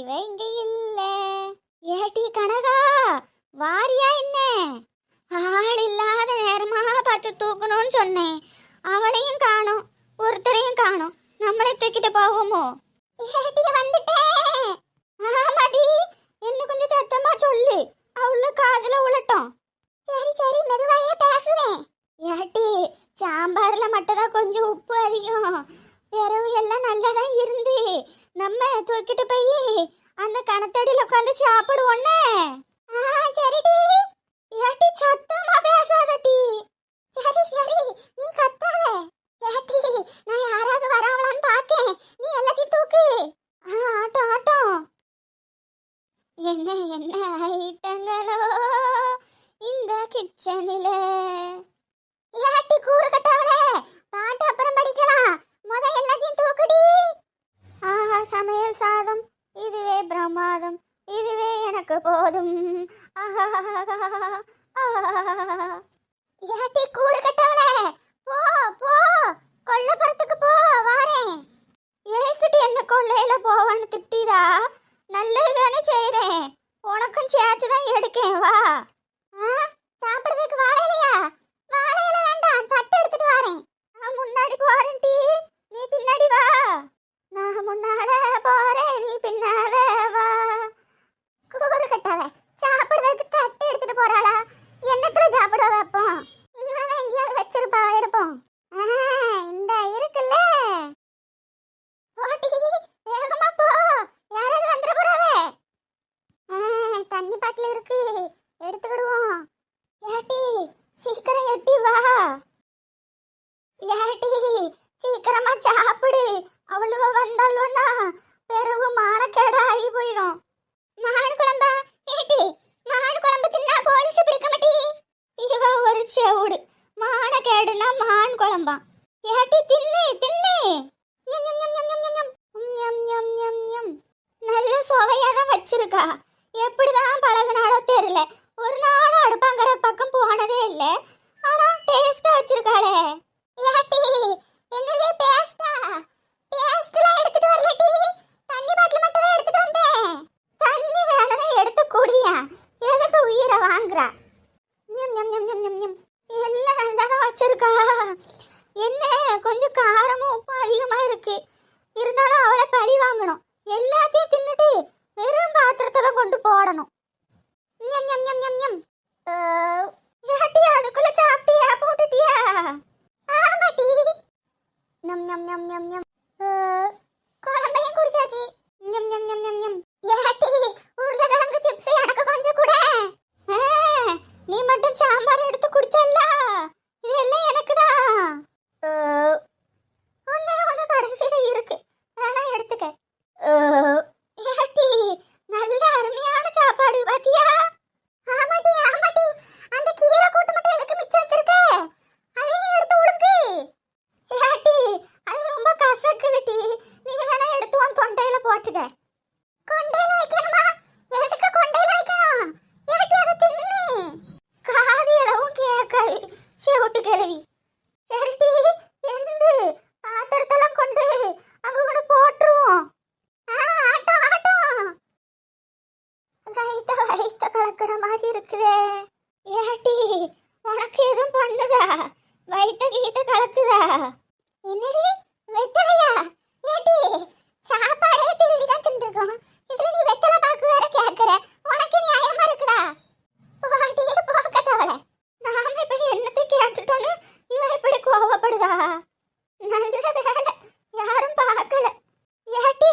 இவ இங்க இல்ல. ஏட்டி கனகா, வாரியா என்ன? ஆள் இல்லாத நேரமா பார்த்து தூக்கணும்னு சொன்னேன். அவளையும் காணோம், ஒருத்தரையும் காணோம். நம்மளை தூக்கிட்டு போவோமோ? ஏட்டி வந்துட்டேன். ஆமாடி, என்ன கொஞ்சம் சத்தமா சொல்லு, அவள காதுல உளட்டும். சரி சரி, மெதுவாயே பேசுறேன். ஏட்டி, சாம்பார்ல மட்டும்தான் கொஞ்சம் உப்பு அதிகம், பிறகு எல்லாம் நல்லாதான் இருந்து நம்ம தூக்கிட்டு போய் அந்த கணத்தடியில் உட்காந்து சாப்பிடுவோன்னே. சரிடி. ஏட்டி சத்தமா பேசாதடி. சரி சரி, நீ கத்தாத. ஏட்டி, நான் யாராவது வராங்களான்னு பாக்கேன், நீ எல்லாத்தையும் தூக்கு. ஆட்டம் ஆட்டம். என்ன என்ன ஐட்டங்களோ இந்த கிச்சனில. ஏட்டி கூறு கட்டவளே, பாட்டு அப்புறம் படிக்கலாம், முத எல்லாத்தையும் தூக்குடி. ஆஹா, சமையல் சாதம் இதுவே பிரமாதம், இதுவே எனக்கு போதும். ஏட்டி கூறு கட்டவளே, போ போ, கொல்லைப்புறத்துக்கு போ, வாரேன். ஏக்கிட்டு என்ன கொள்ளையில போவான்னு திட்டிதா? நல்லது தானே செய்றேன், உனக்கும் சேர்த்து தான் எடுக்கேன், வா. சாப்பிடுறதுக்கு வாழையிலையா? வாழையில வேண்டாம், தட்டு எடுத்துட்டு வரேன். நான் முன்னாடி போறேன் டி, நீ பின்னாடி வா. நான் முன்னால போறேன், நீ பின்னால வா. கூறு கட்டாவ, சாப்பிடுறதுக்கு தட்டு எடுத்துட்டு போறாளா? என்னத்துல சாப்பிட வைப்போம்? இவன் எங்கேயாவது வச்சிருப்பா, எடுப்போம். இந்த இருக்குல்ல, போட்டி வேகமா போ, யாராவது வந்துட போறாவே. தண்ணி பாட்டில் இருக்கு, எடுத்துக்கிடுவோம். ஏட்டி சீக்கிரம் எட்டி வா. ஏட்டி சீக்கிரமா சாப்பிடு, அவ்வளவு வந்தாலும்னா பிறகு மானக்கேட ஆகி போயிடும். மான் குழம்பா? ஏட்டி, மான் குழம்பு தின்னா போலீஸ் பிடிக்க மாட்டி. இவ ஒரு செவுடு, மானக்கேடுனா மான் குழம்பா? ஏட்டி தின்னு தின்னு. நல்ல சுவையாதான் வச்சிருக்கா, எப்படிதான் பழகினாலோ தெரியல. ஒரு நாளும் அடுப்பாங்கிற பக்கம் போனதே இல்லை, ஆனா டேஸ்டா வச்சிருக்காளே. ஏட்டி என்னது பேஸ்டா? பேஸ்ட்லாம் எடுத்துட்டு வரலடி, தண்ணி பாட்டில் மட்டும் தான் எடுத்துட்டு வந்தேன். தண்ணி வேணும்னா எடுத்து குடியா, எதுக்கு உயிரை வாங்குறா? எல்லாம் நல்லாதான் வச்சிருக்கா. என்ன கொஞ்சம் காரமும் உப்பு அதிகமா இருக்கு, இருந்தாலும் அவளை பழி வாங்கணும். எல்லாத்தையும் தின்னுட்டு வெறும் பாத்திரத்தை கொண்டு போடணும். அதுக்குள்ள சாப்பிட்டியா, போட்டுட்டியா? ஆமாட்டி. குழம்பையும் குடிச்சாச்சு. உருளைக்கிழங்கு சிப்ஸ் எனக்கு கொஞ்சம் கூட. நீ மட்டும் சாம்பார் எடுத்து குடிச்சல்ல, இதெல்லாம் எனக்கு தான். ஒன்னு கடைசியில இருக்கு, வேணா எடுத்துக்க. ஏட்டி நல்ல அருமையான சாப்பாடு பாத்தியா? ஆமாட்டி ஆமாட்டி, அந்த கீரை கூட்டு மட்டும் எதுக்கு மிச்சம் வச்சிருக்க? அதையும் எடுத்து உடுக்கு. ஏட்டி அது ரொம்ப கசக்குதுடி, நீ வேணா எடுத்து உன் தொண்டையில போட்டுக்க. கொண்டையில வைக்கணுமா? எதுக்கு கொண்டையில வைக்கணும்? ஏட்டி அதை தின்னு, காது இடவும் கேட்காது செவிட்டு கிழவி. சரிடி, எந்த பாத்திரத்தெல்லாம் கொண்டு அங்க கொண்டு போட்டுருவோம். ஆட்டம் ஆட்டம். வயித்த கலக்கிற மாதிரி இருக்குதே. ஏட்டி உனக்கு எதுவும் பண்ணுதா? வயித்த கீத்த கலக்குதா? என்னது வெத்தலையா? ஏட்டி சாப்பாடே திருடி தான் தின்றுக்கோம், இதுல நீ வெத்தலை பாக்கு வேற கேட்கற, உனக்கு நியாயமா இருக்குடா? போட்டியே போக்கட்டவளை, நாம இப்ப என்னத்தை கேட்டுட்டோன்னு இவ இப்படி கோவப்படுதா? நல்ல வேலை யாரும் பார்க்கல. ஏட்டி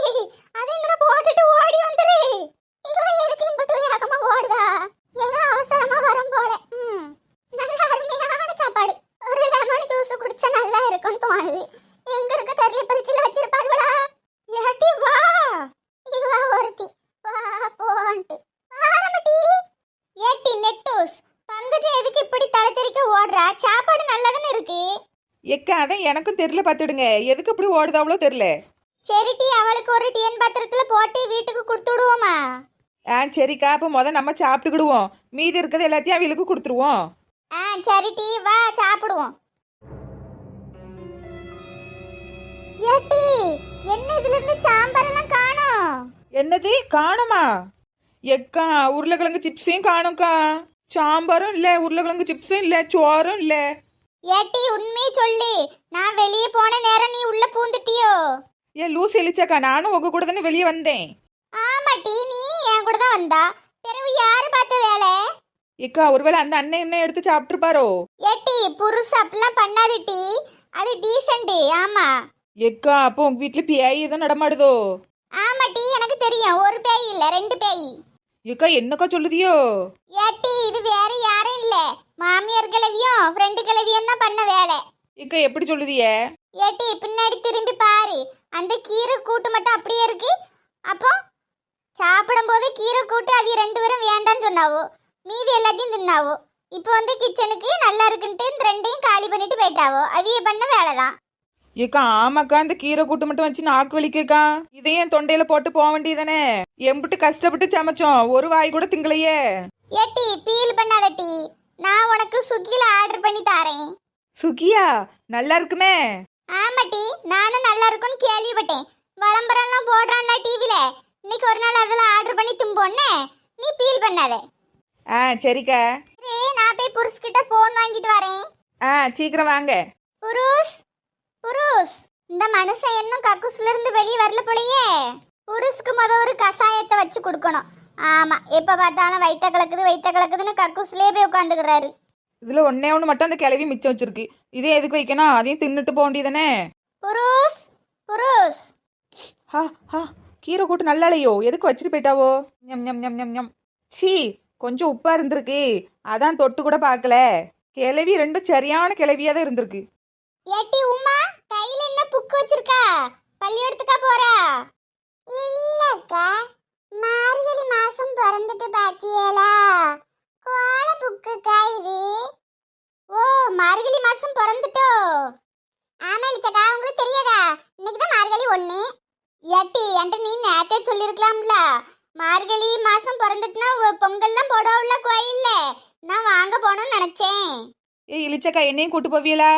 அதை போட்டுட்டு ஓடி வந்துரு. இவன் எதுக்கு இங்கிட்டு வேகமா ஓடுதா? ஏதோ அவசரமா வரும் போல. நல்ல அருமையான சாப்பாடு, ஒரு லெமன் ஜூஸ் குடிச்சா நல்லா இருக்கும்னு தோணுது. எங்க இருக்க தெரியல, பிரிட்ஜில் வச்சிருப்பாருவளா? ஏட்டி வா. இவ ஒருத்தி வா போன்ட்டு ஆரம்பட்டி. ஏட்டி நெட்டூஸ், பங்கஜம் எதுக்கு இப்படி தலை தெறிக்க ஓடுறா? சாப்பாடு நல்லதானே இருக்கு. எக்கா அதான் எனக்கும் தெரியல, பார்த்துடுங்க எதுக்கு இப்படி ஓடுதாவளோ தெரியல. சரிட்டி, அவளுக்கு ஒரு டிஎன் பாத்திரத்துல போட்டு வீட்டுக்கு கொடுத்து விடுவோமா? சரிக்கா, அப்போ நம்ம சாப்பிட்டுக்கிடுவோம், மீதி இருக்கிறது எல்லாத்தையும் அவளுக்கு கொடுத்துருவோம். சரிட்டி வா சாப்பிடுவோம். ஏட்டி என்ன இதுல இருந்து சாம்பார் எல்லாம் காணோம்? என்னது காணுமா? எக்கா உருளைக்கிழங்கு சிப்ஸையும் காணும்க்கா. சாம்பாரும் இல்ல, உருளைக்கிழங்கு சிப்ஸும் இல்ல, சோறும் இல்ல. ஏட்டி உண்மையை சொல்லு, நான் வெளியே போன நேரம் நீ உள்ள பூந்துட்டியோ? ஏன் லூஸ் இழிச்சாக்கா, நானும் உங்க கூட தானே வெளியே வந்தேன். ஆமாட்டி, நீ என் கூட தான் வந்தா. பிறகு யாரு பார்த்த வேலை? ஏக்கா ஒருவேளை அந்த அண்ணன் என்ன எடுத்து சாப்பிட்டுருப்பாரோ? ஏட்டி புருஷ அப்படிலாம் பண்ணாதுட்டி, அது டீசெண்ட். ஆமா ஏக்கா அப்போ உங்க வீட்டுல பேய் எதுவும் நடமாடுதோ? ஆமாட்டி, எனக்கு தெரியும். ஒரு பேய் இல்ல, 2 பேய். ஏக்கா என்னக்கா சொல்லுதியோ? ஏட்டி இது வேற யாரும் இல்ல, மாமியார் கிழவியும் ஃப்ரெண்டு கிழவியும் தான் பண்ண வேலை. ஏக்கா எப்படி சொல்லுதிய? ஏட்டி பின்னாடி திரும்பி பாரு, அந்த கீரை கூட்டு மட்டும் அப்படியே இருக்கு. அப்போ சாப்பிடும்போது கீரை கூட்டு அவிய 2 பேரும் வேண்டான்னு சொன்னாவோ, மீதி எல்லாத்தையும் தின்னாவோ. இப்போ வந்து கிச்சனுக்கு நல்லா இருக்குன்ட்டு இந்த 2ஐயும் காலி பண்ணிட்டு போயிட்டாவோ. அவிய பண்ண வேலைதான். ஏக்கா ஆமாக்கா, இந்த கீரை கூட்டு மட்டும் வச்சு நாக்கு வலிக்கக்கா. இதையும் தொண்டையில போட்டு போக வேண்டியதானே? எம்பிட்டு கஷ்டப்பட்டு சமைச்சோம், ஒரு வாய் கூட திங்களையே. ஏட்டி ஃபீல் பண்ணாதட்டி, நான் உனக்கு ஸ்விக்கில ஆர்டர் பண்ணி தாரேன். சுகியா நல்லா இருக்குமே. ஆமாட்டி, நானும் நல்லா இருக்கும்னு கேள்விப்பட்டேன். விளம்பரம்லாம் போடுறான்ல டிவில. இன்னைக்கு ஒரு நாள் அதெல்லாம் ஆர்டர் பண்ணி தும்போன்னே, நீ ஃபீல் பண்ணாத. சரிக்கா. நான் போய் புருஷ்கிட்ட போன் வாங்கிட்டு வரேன். சீக்கிரம் வாங்க. புருஷ் புருஷ், இந்த மனுஷன் இன்னும் கக்கூஸ்ல இருந்து வெளியே வரல போலயே. புருஷ்க்கு ஒரு கசாயத்தை வச்சு கொடுக்கணும். ஆமா, எப்ப பார்த்தாலும் வயித்த கலக்குதுன்னு கக்கூஸ்லயே போய் உட்காந்துக்கிறாரு. இதுல ஒன்னே ஒண்ணு மட்டும் அந்த கிளவி மிச்சம் வச்சிருக்கு. இதே எதுக்கு வைக்கணும்? அதையும் தின்னுட்டு போக வேண்டியதானே? புருஷ் புருஷ், ஹா ஹா, கீரை கூட்டு நல்லா இல்லையோ, எதுக்கு வச்சுட்டு போயிட்டாவோ? ஞம் ஞம் ஞம் ஞம் ஞம். சீ, கொஞ்சம் உப்பா இருந்திருக்கு, அதான் தொட்டு கூட பார்க்கல. கிளவி ரெண்டும் சரியான கிளவியா தான் இருந்திருக்கு. ஏட்டி உமா, கையில என்ன புக்கு வச்சிருக்கா? பள்ளியோடத்துக்கா போறா? இல்லக்கா, மார்கழி மாசம் பிறந்துட்டு பாத்தியலா, கோல புக்குக்கா இது. ஓ, மார்கழி மாசம் பிறந்துட்டோ? ஆமா இச்சக்கா, உங்களுக்கு தெரியாதா? இன்னைக்கு தான் மார்கழி 1. ஏட்டி என்கிட்ட நீ நேத்தே சொல்லிருக்கலாம்ல. மார்கழி மாசம் பிறந்துட்டுனா பொங்கல்லாம் போடுவோம்ல கோயில்ல, நான் வாங்க போகணும்னு நினைச்சேன். இளிச்சக்கா என்னையும் கூட்டு போவியலா?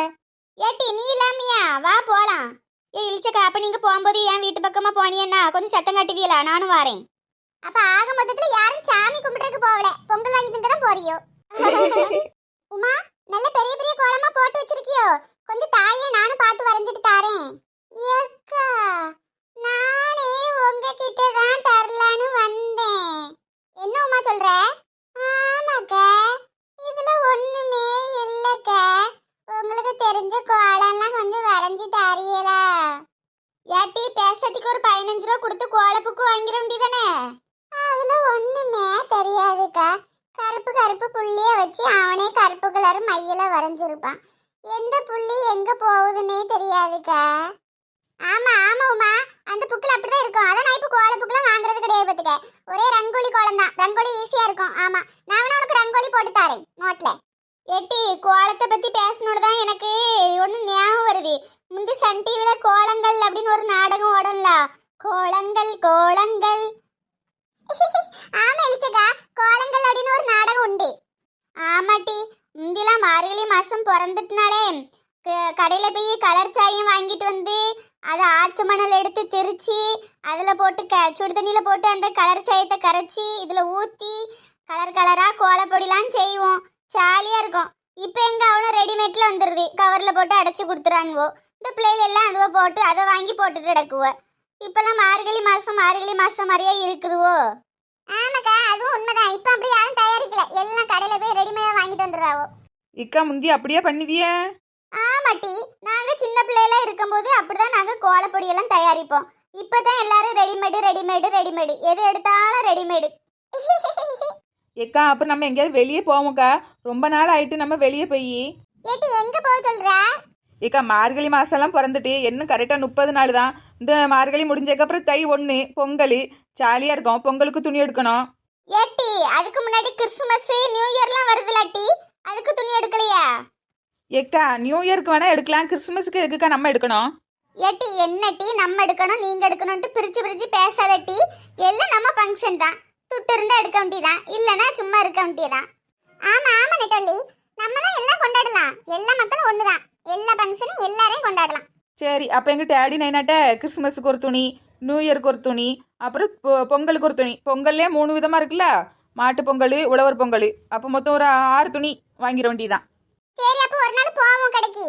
ஏட்டி நீ இல்லாமியா, வா போலாம். இழிச்சக்கா, அப்ப நீங்க போகும்போது என் வீட்டு பக்கமா போனியன்னா கொஞ்சம் சத்தம் காட்டுவீங்களா? நானும் வரேன். அப்ப ஆக மொத்தத்துல யாரும் சாமி கும்பிட்டுறதுக்கு போகல, பொங்கல் வாங்கி திங்கதான் போறியோ? உமா, நல்ல பெரிய பெரிய கோலமா போட்டு வச்சிருக்கியோ, கொஞ்சம் தாயே, நானும் பார்த்து வரைஞ்சிட்டு தாரேன். ஏக்கா, நானே உங்ககிட்ட தான் தரலான்னு வந்தேன். என்ன உமா சொல்ற? ஆமாக்கா, இதுல ஒண்ணுமே இல்லக்கா, உங்களுக்கு தெரிஞ்ச கோலம்லாம் கொஞ்சம் வரைஞ்சி தாரியலா? ஏட்டி பேசட்டிக்கு ஒரு 15 ரூபா கொடுத்து கோல புக்கு வாங்கிட வேண்டியதானே? அதுல ஒண்ணுமே தெரியாதுக்கா, கருப்பு கருப்பு புள்ளிய வச்சு அவனே கருப்பு கலர் மையில வரைஞ்சிருப்பான். எந்த புள்ளி எங்க போகுதுன்னே தெரியாதுக்கா. ஆமா ஆமா உமா, அந்த புக்கில் அப்படிதான் இருக்கும். அதான் நான் இப்போ கோல புக்கெல்லாம் வாங்குறது கிடையாது பார்த்துக்க. ஒரே ரங்கோலி கோலம் தான், ரங்கோலி ஈஸியா இருக்கும். ஆமா, நான் உனக்கு ரங்கோலி போட்டு தாரேன் நோட்ல. ஏட்டி கோலத்தை பத்தி பேசணுன்னு தான் எனக்கு ஒன்று ஞாபகம் வருது. முந்தி சன் டிவில கோலங்கள் அப்படின்னு ஒரு நாடகம் ஓடல, கோலங்கள் கோலங்கள். ஆமா இழிச்சக்கா, கோலங்கள் அப்படின்னு ஒரு நாடகம் உண்டு. ஆமாட்டி, முந்திலாம் மார்கழி மாசம் பிறந்துட்டுனாலே கடையில போய் கலர் சாயம் வாங்கிட்டு வந்து அதை ஆத்து மணல் எடுத்து திரிச்சு அதில் போட்டு சுடு தண்ணியில் போட்டு அந்த கலர் சாயத்தை கரைச்சி இதில் ஊற்றி கலர் கலராக கோலப்பொடிலாம் செய்வோம். ஜாலியாக இருக்கும். இப்போ எங்கே அவனும் ரெடிமேட்ல வந்துடுது, கவரில் போட்டு அடைச்சி கொடுத்துறானுவோ. இந்த பிள்ளைகள் எல்லாம் அதுவோ போட்டு அதை வாங்கி போட்டுட்டு கிடக்குவோ. இப்போல்லாம் மார்கழி மாதம் மாதிரியே இருக்குதுவோ. ஆமாக்கா, அதுவும் உண்மைதான். இப்போ அப்படி யாரும் தயாரிக்கல, எல்லாம் கடையில் போய் ரெடிமேடாக வாங்கிட்டு வந்துடுறாவோ. இக்கா முந்தி அப்படியே பண்ணுவிய? ஆமாட்டி, நாங்கள் சின்ன பிள்ளைலாம் இருக்கும்போது அப்படிதான் நாங்கள் கோலப்பொடியெல்லாம் தயாரிப்போம். இப்போ தான் எல்லாரும் ரெடிமேடு, எது எடுத்தாலும் ரெடிமேடு. ஏக்கா அப்ப நம்ம எங்கேயாவது வெளியே போவோம்க்கா, ரொம்ப நாள் ஆயிட்டு நம்ம வெளியே போய். ஏட்டி எங்க போக சொல்ற? ஏக்கா மார்கழி மாசம்லாம் பிறந்துட்டு இன்னும் கரெக்டா 30 நாள் தான். இந்த மார்கழி முடிஞ்சதுக்கப்புறம் தை 1 பொங்கல், ஜாலியா இருக்கும். பொங்கலுக்கு துணி எடுக்கணும். ஏட்டி அதுக்கு முன்னாடி கிறிஸ்துமஸ் நியூ இயர்லாம் வருதுலாட்டி, அதுக்கு துணி எடுக்கலையா? ஏக்கா நியூ இயருக்கு வேணா எடுக்கலாம், கிறிஸ்துமஸுக்கு எதுக்குக்கா நம்ம எடுக்கணும்? ஏட்டி என்ன டீ, நம்ம எடுக்கணும் நீங்க எடுக்கணும்ட்டு பிரிச்சு பேசாதட்டி. எல்லாம் நம்ம ஃபங்க்ஷன் தான், துட்டு இருந்தா எடுக்க வேண்டியதான், இல்லைன்னா சும்மா இருக்க வேண்டியதான். ஆமா நெட்டவள்ளி, நம்ம தான் எல்லாம் கொண்டாடலாம். எல்லா மக்களும் ஒண்ணுதான், எல்லா ஃபங்க்ஷனும் எல்லாரையும் கொண்டாடலாம். சரி, அப்ப எங்க டேடி நைனாட்ட கிறிஸ்துமஸுக்கு ஒரு துணி, நியூ இயருக்கு ஒரு துணி, அப்புறம் பொங்கலுக்கு ஒரு துணி. பொங்கல்லே 3 விதமா இருக்குல்ல, மாட்டு பொங்கல், உழவர் பொங்கல். அப்போ மொத்தம் ஒரு 6 துணி வாங்கிட வேண்டியதான். சரி அப்ப ஒரு நாள் போவோம் கடைக்கு.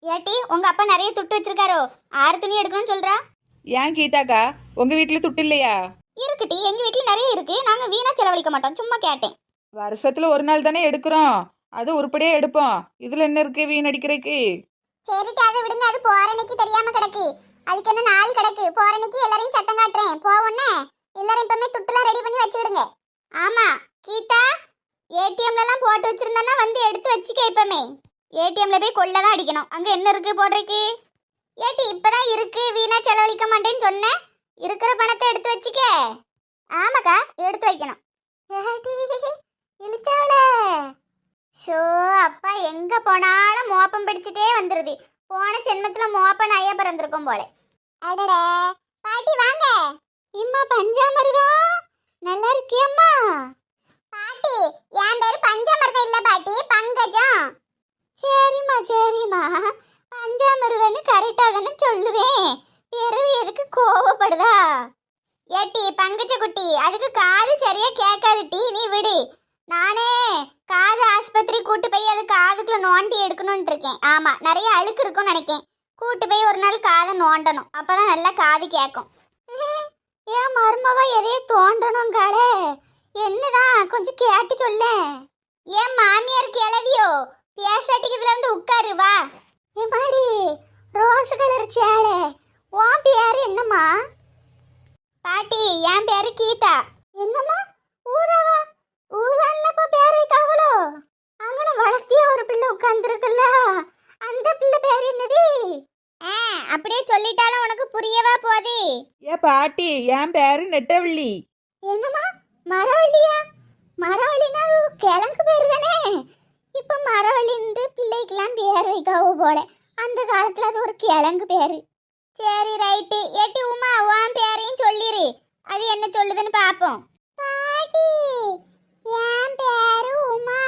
ஏட்டி உங்க அப்பா நிறைய துட்டு வச்சிருக்காரோ? 6 துணி எடுக்கணும்னு சொல்றா. ஏன் கீதாக்கா, உங்க வீட்டுல துட்டு இல்லையா? இருக்குட்டி, எங்க வீட்ல நிறைய இருக்கு. நாங்க வீணா செலவழிக்க மாட்டோம், சும்மா கேட்டேன். வருஷத்துல ஒரு நாள் தானே எடுக்கிறோம், அது உருப்படியே எடுப்போம். இதுல என்ன இருக்கு வீணடிக்கிறதுக்கு? சரிட்டி அதை விடுங்க, அது போற அன்னைக்கு தெரியாம கிடக்கு. அதுக்கு என்ன நாள் கிடக்கு? போற அன்னைக்கு எல்லாரையும் சத்தம் காட்டுறேன் போவோன்னே. எல்லாரும் இப்பமே துட்டுலாம் ரெடி பண்ணி வச்சுடுங்க. ஆமா கீதா, ஏடிஎம்ல எல்லாம் போட்டு வச்சிருந்தா வந்து எடுத்து வச்சுக்க. இப்பமே ஏடிஎம்ல போய் கொள்ள தான் அடிக்கணும். அங்க என்ன இருக்கு போடுறதுக்கு? ஏட்டி இப்பதான் இருக்கு, வீணா செலவழிக்க மாட்டேன்னு சொன்னேன். இருக்கிற பணத்தை எடுத்து வச்சுக்க. ஆமாக்கா, எடுத்து வைக்கணும். இழுச்சாவளே ஷோ, அப்பா எங்க போனாலும் மோப்பம் பிடிச்சிட்டே வந்துருது. போன ஜென்மத்துல மோப்பன் ஐயா பிறந்திருக்கும் போல. அடடே பாட்டி வாங்க. இம்மா பஞ்சாமிர்தம், நல்லா இருக்கியம்மா? பாட்டி என் பேரு பஞ்சாமிர்தம் இல்ல பாட்டி, பங்கஜம். சரிம்மா சரிம்மா, பஞ்சாமிர்தம்னு கரெக்டா தானே சொல்லுதேன். பிறகு எதுக்கு கோவப்படுதா? ஏட்டி பங்கஜ குட்டி, அதுக்கு காது சரியா கேட்காது டீ, நீ விடு. நானே காது ஆஸ்பத்திரி கூட்டு போய் அது காதுக்குள்ள நோண்டி எடுக்கணும்னு இருக்கேன். ஆமா, நிறைய அழுக்கு இருக்கும்னு நினைக்கேன். கூட்டு போய் ஒரு நாள் காதை நோண்டணும், அப்பதான் நல்லா காது கேட்கும். ஏன் மருமவா எதையே தோண்டணுங்காலே? என்னதான் கொஞ்சம் கேட்டு சொல்ல. ஏன் மாமியார் கிளவியோ பேசாட்டிக்கு இதுல வந்து உட்காரு வா. ஏமாடி ரோஸ் கலர் சேலை, உன் பேரு என்னம்மா? பாட்டி என் பேரு கீதா. என்னம்மா ஊதாவா? ஊதான்லப்பா பேர் வைக்காவளோ? அங்கன வளர்த்திய ஒரு பிள்ளை உட்கார்ந்துருக்குல்ல, அந்த பிள்ளை பேர் என்னது? அப்படியே சொல்லிட்டாலும் உனக்கு புரியவா போதே? ஏ பாட்டி, என் பேரு நெட்டவள்ளி. என்னம்மா மரவள்ளியா? மரவள்ளினா அது ஒரு கிழங்கு பேர் தானே. இப்ப மரவள்ளின்னு பிள்ளைக்கெல்லாம் பேர் வைக்காவோ போல. அந்த காலத்துல அது ஒரு கிழங்கு பேரு. சரி ரைட்டு. ஏட்டி உமா, உன் பேரையும் சொல்லிரு, அது என்ன சொல்லுதுன்னு பாப்போம். பாட்டி என் பேரு உமா.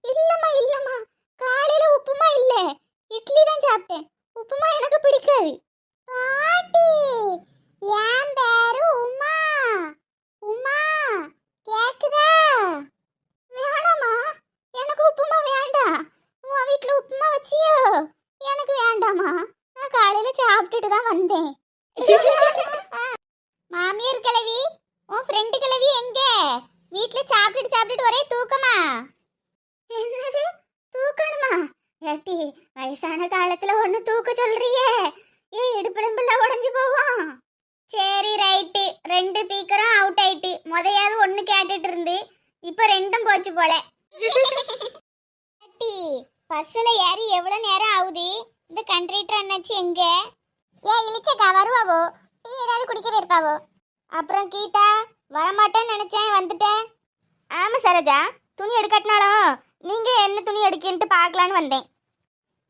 இல்லம்மா இல்லம்மா, காலையில உப்புமா இல்ல, இட்லி தான் சாப்பிட்டேன். உப்புமா எனக்கு பிடிக்காது. பாட்டி என் பேரு உமா. உமா கேக்குதா? வேணாமா, எனக்கு உப்புமா வேண்டாம். உன் வீட்டுல உப்புமா வச்சியோ? எனக்கு வேண்டாமா, நான் காலையில சாப்பிட்டுட்டு தான் வந்தேன். மாமியார் கிழவி, உன் ஃப்ரெண்டு கிழவி எங்க? வீட்ல சாப்பிட்டுட்டு ஒரே தூக்கமா? என்னது தூக்கணுமா? ஏட்டி வயசான காலத்துல ஒண்ணு தூக்க சொல்றியே, ஏன் இடுப்புல உடைஞ்சு போவோம். சரி ரைட்டு, 2 பீக்கரும் அவுட் ஆயிட்டு. முதையாவது ஒண்ணு கேட்டுட்டு இருந்து, இப்ப 2ம் போச்சு போல. ஏட்டி பஸ்ல ஏறி எவ்வளவு நேரம் ஆகுது? இந்த கண்டக்டர் அண்ணாச்சி எங்க? ஏன் இழிச்சக்கா வருவாவோ? டீ ஏதாவது குடிக்க போயிருப்பாவோ? அப்புறம் கீதா வரமாட்டேன்னு நினைச்சேன், வந்துட்டேன். ஆமா சரோஜா, துணி எடுக்கட்டினாலும் நீங்க என்ன துணி எடுக்கின்ட்டு பார்க்கலான்னு வந்தேன்.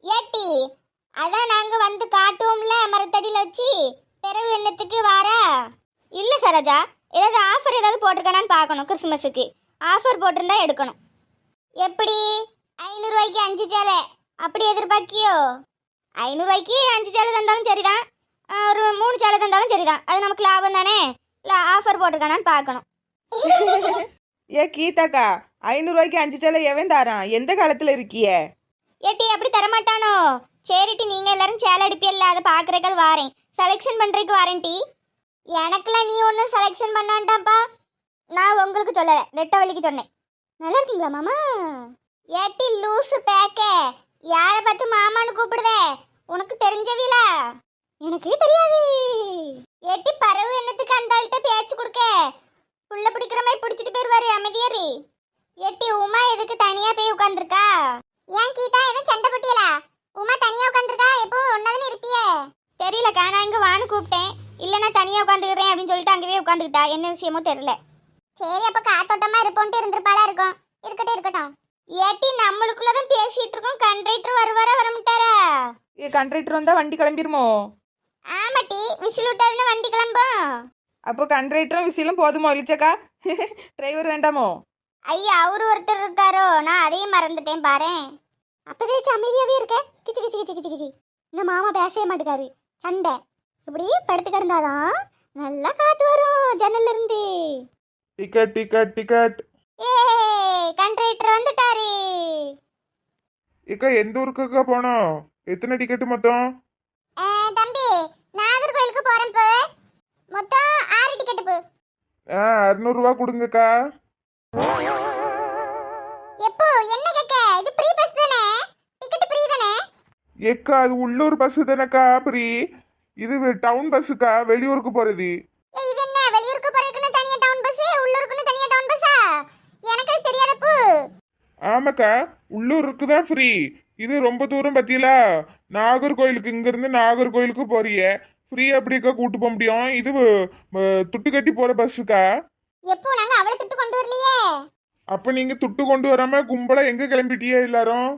ஏட்டி அதான் நாங்க வந்து காட்டுவோம்ல மரத்தடியில வச்சு, பிறகு என்னத்துக்கு வாரா? இல்ல சரோஜா, ஏதாவது ஆஃபர் ஏதாவது போட்டிருக்கானான்னு பார்க்கணும். கிறிஸ்மஸுக்கு ஆஃபர் போட்டிருந்தா எடுக்கணும். எப்படி 500 ரூபாய்க்கு 5 சேலை அப்படி எதிர்பார்க்கியோ? 500 ரூபாய்க்கு 5 சேலை தந்தாலும் சரிதான், ஒரு 3 சேலை தந்தாலும் சரிதான். அது நமக்கு லாபம் தானே. இல்லை ஆஃபர் போட்டிருக்கானான்னு பார்க்கணும். ஏ கீதாக்கா, 500 ரூபாய்க்கு 5 சேலை எவன் தாரான்? எந்த காலத்துல இருக்கிய? ஏட்டி அப்படி தரமாட்டானோ? சரிட்டி, நீங்க எல்லாரும் சேலை அடிப்பியல்ல, அதை பார்க்குறக்கால் வாரேன், செலெக்ஷன் பண்ணுறதுக்கு வாரேன் டி. எனக்குலாம் நீ ஒன்றும் செலெக்ஷன் பண்ணான்டாப்பா. நான் உங்களுக்கு சொல்லலை, நெட்டவள்ளிக்கு சொன்னேன். நல்லா இருக்கீங்களா மாமா? ஏட்டி லூசு பேக்க, யாரை பார்த்து மாமான்னு கூப்பிடுதே? உனக்கு தெரிஞ்சவில? எனக்கு தெரியாது. ஏட்டி பறவை என்னத்துக்கு அந்த ஆள்கிட்ட பேச்சு கொடுக்க? புள்ள பிடிக்கிற மாதிரி பிடிச்சிட்டு போயிருவாரு, அமைதியாரு. ஏட்டி உமா எதுக்கு தனியா போய் உட்காந்துருக்கா? ஏன் கீதா எதுவும் சண்டை போட்டியலா? உமா தனியா உட்காந்துருக்கா, எப்பவும் ஒன்னாதுன்னு இருப்பியே. தெரியலக்கா, நான் இங்க வான்னு கூப்பிட்டேன். இல்ல நான் தனியா உட்காந்துக்கிறேன் அப்படின்னு சொல்லிட்டு அங்கேயே உட்காந்துக்கிட்டா. என்ன விஷயமோ தெரியல. சரி அப்ப காத்தோட்டமா இருப்போன்ட்டு இருந்திருப்பாளா இருக்கும். இருக்கட்டும் இருக்கட்டும். ஏட்டி நம்மளுக்குள்ளதான் பேசிட்டு இருக்கோம், கண்டக்டர் வருவாரா வரமாட்டாரா? ஏ கண்டக்டர் வந்தா வண்டி கிளம்பிருமோ? ஆமாட்டி, விசில் விட்டாருன்னா வண்டி கிளம்பும். அப்போ கண்டக்டரும் விசிலும் போதுமோ இழிச்சக்கா? டிரைவர் வேண்டாமோ? ஐயா அவரு ஒருத்தர் இருக்காரோ, நான் அதையும் மறந்துட்டேன் பாரேன். அப்பதே அமைதியாவே இருக்க. கிச்சு கிச்சு கிச்சு கிச்சு கிச்சு. இந்த மாமா பேசவே மாட்டேக்காரு, சண்டை. இப்படி படுத்து கிடந்தாதான் நல்லா காத்து வரும் ஜன்னல்ல இருந்து. Ticket ticket ticket. ஏ கண்ட்ரைட்டர் வந்துட்டாரு. இக்கா எந்த ஊருக்குக்கா போனோம்? எத்தனை டிக்கெட் மொத்தம்? தம்பி நாகர்கோயிலுக்கு போறேன் போ. மொத்தம் 6 டிக்கெட் போ. 600 கொடுங்கக்கா. எப்போ என்ன கேக்க? இது ஃப்ரீ பஸ் தானே? டிக்கெட் ஃப்ரீ தானே? ஏக்கா அது உள்ளூர் பஸ் தானேக்கா ஃப்ரீ. இது டவுன் பஸ்ஸுக்கா, வெளியூருக்கு போறது. ஏய் இது என்ன வெளியூருக்கு போறதுக்குன்னு தனியா டவுன் பஸ், உள்ளூருக்குன்னு தனியா டவுன் பஸ்ஸா? எனக்கு அது தெரியாதப்பு. ஆமாக்கா, உள்ளூருக்கு தான் ஃப்ரீ. இது ரொம்ப தூரம் பத்தியலா, நாகர்கோயிலுக்கு இங்கிருந்து நாகர்கோயிலுக்கு போறிய ஃப்ரீ அப்படிக்கா கூட்டு போக முடியும். இது துட்டு கட்டி போற பஸ்ஸுக்கா. எப்போ நாங்க அவளை திட்டு கொண்டு வரலையே. அப்ப நீங்க துட்டு கொண்டு வராம கும்பலா எங்க கிளம்பிட்டியே எல்லாரும்?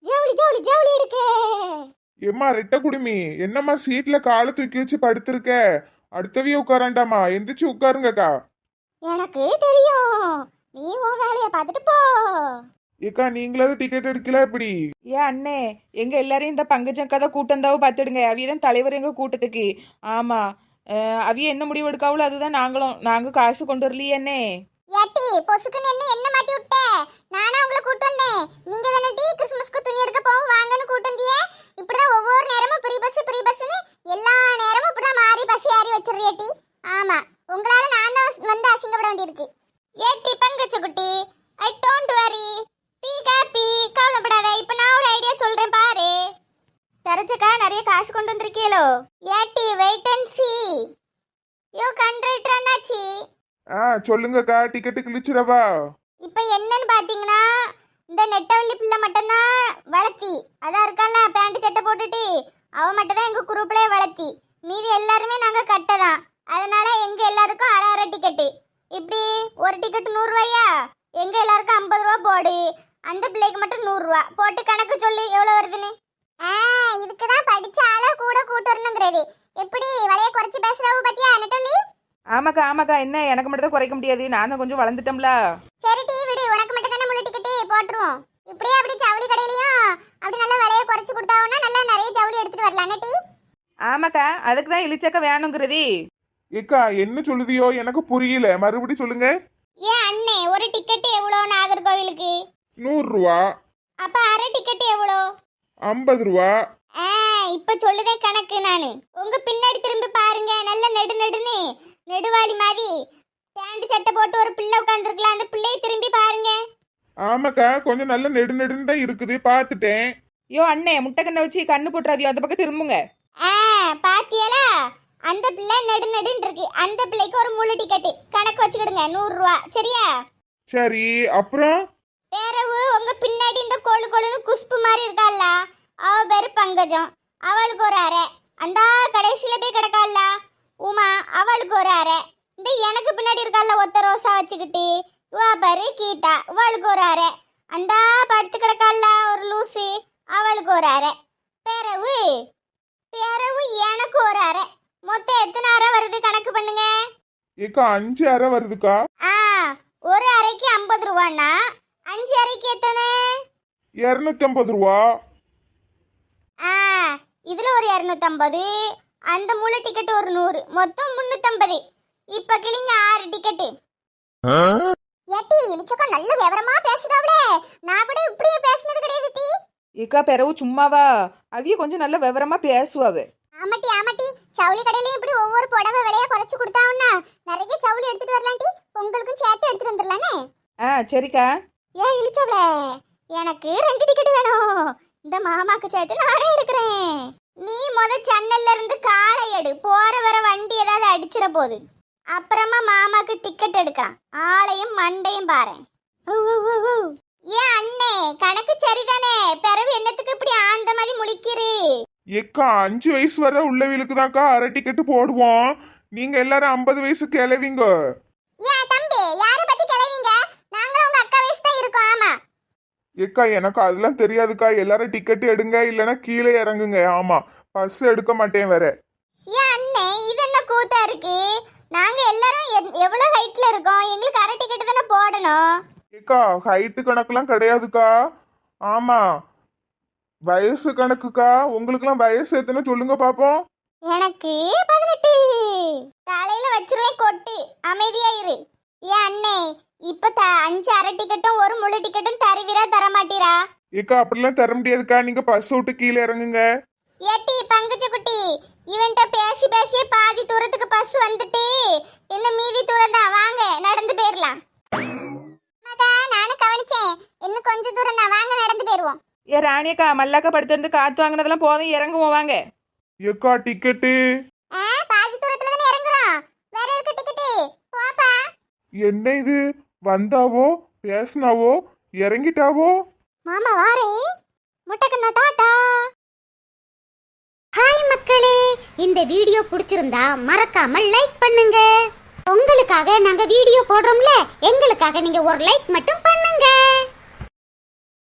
ஜவுளி ஜவுளி ஜவுளி இருக்கு. ஏம்மா ரெட்ட குடுமி, என்னம்மா சீட்ல காலை தூக்கி வச்சு படுத்திருக்க? அடுத்தவிய உட்காராண்டாமா, எந்திரிச்சு உட்காருங்கக்கா. எனக்கு தெரியும், நீ உன் வேலைய பார்த்துட்டு போ. ஏக்கா நீங்களாவது டிக்கெட் எடுக்கல எப்படி? ஏன் அண்ணே, எங்க எல்லாரையும் இந்த பங்கஜக்கா தான் கூட்டந்தாவோ பார்த்துடுங்க. அவியதான் தலைவர் எங்க கூட்டத்துக்கு. ஆமா, அவிய என்ன முடிவு எடுக்காவளோ அதுதான் நாங்க காசு கொண்டு வரலையே அண்ணே. ஏட்டி பொசுக்குன்னு என்ன மாட்டி விட்ட? நானா உங்களை கூட்டு வந்தேன். நீங்க தானே டீ கிறிஸ்மஸ்க்கு துணி எடுக்க போவோம் வாங்கன்னு கூட்டு வந்தியே. இப்படிதான் ஒவ்வொரு நேரமும் ஃப்ரீ பஸ்னு எல்லா நேரமும் இப்படிதான் மாறி பஸ் ஏறி வச்சிருக்கேட்டி. ஆமா, உங்களால நான் தான் வந்து அசிங்கப்பட வேண்டியிருக்கு. ஏட்டி பங்கச்ச குட்டி, I don't worry, B happy, கவலைப்படாத. இப்ப நான் ஒரு ஐடியா சொல்றேன் பாரு. தரச்சக்கா நிறைய காசு கொண்டு வந்திருக்கீங்களோ? ஏட்டி வெயிட் அண்ட் சீ. யோ கண்ட்ரைட்டர் அண்ணாச்சி. சொல்லுங்கக்கா, டிக்கெட்டு கிழிச்சிடவா? இப்ப என்னன்னு பாத்தீங்கன்னா, இந்த நெட்டவள்ளி பிள்ளை மட்டும்தான் வளர்த்தி. அதான் இருக்கால பேண்ட் சட்டை போட்டுட்டு, அவ மட்டும் தான் எங்க குரூப்ல வளர்த்தி. மீதி எல்லாருமே நாங்க கட்டதான். அதனால எங்க எல்லாருக்கும் அரை டிக்கெட்டு. இப்படி ஒரு டிக்கெட் 100 ரூபாயா? எங்க எல்லாருக்கும் 50 ரூபா போடு. அந்த பிள்ளைக்கு மட்டும் 100 ரூபா போட்டு கணக்கு சொல்லு எவ்வளவு வருதுன்னு. இதுக்குதான் படிச்ச ஆளா கூட கூட்டு வரணுங்கிறது. எப்படி வளைய குறைச்சி பேசுறாவு பாத்தியா நெட்டவள்ளி? ஆமாக்கா என்ன எனக்கு மட்டும் தான் குறைக்க முடியாது, நான் தான் கொஞ்சம் வளர்ந்துட்டோம்ல. சரி டீ விடு, உனக்கு மட்டும் தானே முழு டிக்கெட்டு போட்டுருவோம். இப்படியே அப்படி ஜவுளி கடையிலயும் அப்படி நல்லா விலையை குறைச்சு கொடுத்தாவுன்னா நல்லா நிறைய ஜவுளி எடுத்துட்டு வரலாம் டீ. ஆமாக்கா, அதுக்கு தான் இழிச்சக்கா வேணுங்கிறது. ஏக்கா என்ன சொல்லுதியோ எனக்கு புரியல, மறுபடி சொல்லுங்க. ஏன் அண்ணே, ஒரு டிக்கெட் எவ்வளோ நாகர்கோவிலுக்கு? 100 ரூபா. அப்ப அரை டிக்கெட் எவ்வளோ? 50 ரூபா. இப்ப சொல்லுதே கணக்கு. நானு உங்க பின்னாடி திரும்பி பாருங்க, நல்ல நெடுன்னு நெடுவாளி மாதிரி பேண்ட் சட்டை போட்டு ஒரு பிள்ளை உட்காந்துருக்கலாம். அந்த பிள்ளையை திரும்பி பாருங்க. ஆமாக்கா, கொஞ்சம் நல்ல நெடுன்னு தான் இருக்குது, பார்த்துட்டேன். யோ அண்ணே, முட்டை கண்ணை வச்சு கண்ணு போட்டுறாதியோ, அந்த பக்கம் திரும்புங்க. பாத்தியலா, அந்த பிள்ளை நெடுன்னு இருக்கு. அந்த பிள்ளைக்கு ஒரு முழு டிக்கெட் கணக்கு வச்சுக்கிடுங்க, 100 ரூபா. சரியா? சரி, அப்புறம் பேரவு உங்க பின்னாடி இந்த கொழுன்னு குஷ்பு மாதிரி இருக்கால, அவ பேரு பங்கஜம், அவளுக்கு ஒரு அரை. அந்த கடைசியில போய் கிடக்கால உமா, அவளுக்கு ஒரு அரை. இந்த எனக்கு பின்னாடி இருக்கால ஒத்த ரோசா வச்சுக்கிட்டு இவ பேரு கீதா, அவளுக்கு ஒரு அரை. அந்த படுத்து கிடக்கால ஒரு லூசி, அவளுக்கு ஒரு அரை. பேரவு எனக்கு ஒரு அரை. மொத்தம் எத்தனை அரை வருது கணக்கு பண்ணுங்க. ஏக்கா 5 அரை வருதுக்கா. ஒரு அரைக்கு 50 ரூபான்னா 5 அரைக்கு எத்தனை? 250 ரூபா. இதுல ஒரு 250, அந்த முழு டிக்கெட் ஒரு 100, மொத்தம் 350. இப்ப கிளிங்க 6 டிக்கெட். ஏட்டி இளிச்சக்கா நல்ல விவரமா பேசுதாவளே, நான் கூட இப்படியே பேசினது கிடையாது டீ. ஏக்கா பிறவு சும்மாவா, அவிய கொஞ்சம் நல்ல விவரமா பேசுவாவே. ஆமாட்டி, சவுளி கடையிலயும் இப்படி ஒவ்வொரு புடவை விலையா குறைச்சு கொடுத்தாவுன்னா நிறைய சவுளி எடுத்துட்டு வரலாம் டீ. உங்களுக்கும் சேர்த்து எடுத்துட்டு வந்துடலானே. சரிக்கா. ஏன் இளிச்சவளே, எனக்கு 2 டிக்கெட் வேணும். இந்த மாமாக்கு சேர்த்து நானே எடுக்கிறேன். நீ ஜன்னல்ல இருந்து காலை எடு, போற வர வண்டி ஏதாவது அடிச்சிட போகுது. அப்புறமா மாமாக்கு டிக்கெட் எடுக்கலாம். ஆளையும் மண்டையும் பாரு. ஏன் அண்ணே, கணக்கு சரிதானே? பிறவு என்னத்துக்கு இப்படி ஆந்த மாதிரி முழிக்கிறீ? ஏக்கா 5 வயசு வரை உள்ளவங்களுக்கு தான்க்கா அரை டிக்கெட்டு போடுவோம். நீங்க எல்லாரும் 50 வயசு கிளவிங்க. ஏன் தம்பி, யாரை பத்தி கிளவிங்க? நாங்க உங்க அக்கா வயசு தான் இருக்கோம். ஆமா ஏக்கா எனக்கு அதெல்லாம் தெரியாதுக்கா, எல்லாரும் டிக்கெட் எடுங்க, இல்லைன்னா கீழே இறங்குங்க. ஆமா, பஸ் எடுக்க மாட்டேன் வேற. ஏன் அண்ணே, இது என்ன கூத்தா இருக்கு? நாங்க எல்லாரும் எவ்வளவு ஹைட்ல இருக்கோம், எங்களுக்கு அரை டிக்கெட் தானே போடணும். ஏக்கா ஹைட்டு கணக்கெல்லாம் கிடையாதுக்கா. ஆமா, வயசு கணக்குக்கா. உங்களுக்குலாம் வயசு எத்தனை சொல்லுங்க பாப்போம். எனக்கு 18. தலையில வச்சிருவேன் கொட்டு. அமைதியா இரு. ஏன் அண்ணே இப்ப 5 அரை டிக்கெட்டும் 1 முழு டிக்கெட்டும் தருவீரா தர மாட்டீரா? ஏக்கா அப்படிலாம் தர முடியாதுக்கா, நீங்க பஸ் விட்டு கீழே இறங்குங்க. ஏட்டி பங்குச்சு குட்டி, இவன்ட்ட பேசி பேசியே பாதி தூரத்துக்கு பஸ் வந்துட்டு இன்னும் மீதி தூரம் தான். வாங்க நடந்து போயிடலாம். நானும் கவனிச்சேன், இன்னும் கொஞ்சம் தூரம் தான். வாங்க நடந்து போயிருவோம். ஏ ராணியக்கா, மல்லாக்கா படுத்திருந்து காத்து வாங்கினதெல்லாம் போதும், இறங்குவோம் வாங்க. ஏக்கா டிக்கெட்டு பாதி தூரத்துல தானே இறங்குறோம். வேற இருக்க டிக்கெட்டு போப்பா. என்ன இது, வந்தாவோ பேசினாவோ இறங்கிட்டாவோ? மாமா வாரேன். முட்டைக்கண்ணா டாடா. ஹாய் மக்களே, இந்த வீடியோ பிடிச்சிருந்தா மறக்காம லைக் பண்ணுங்க. உங்களுக்காக நாங்க வீடியோ போடுறோம்ல, எங்களுக்காக நீங்க ஒரு லைக் மட்டும் பண்ணுங்க.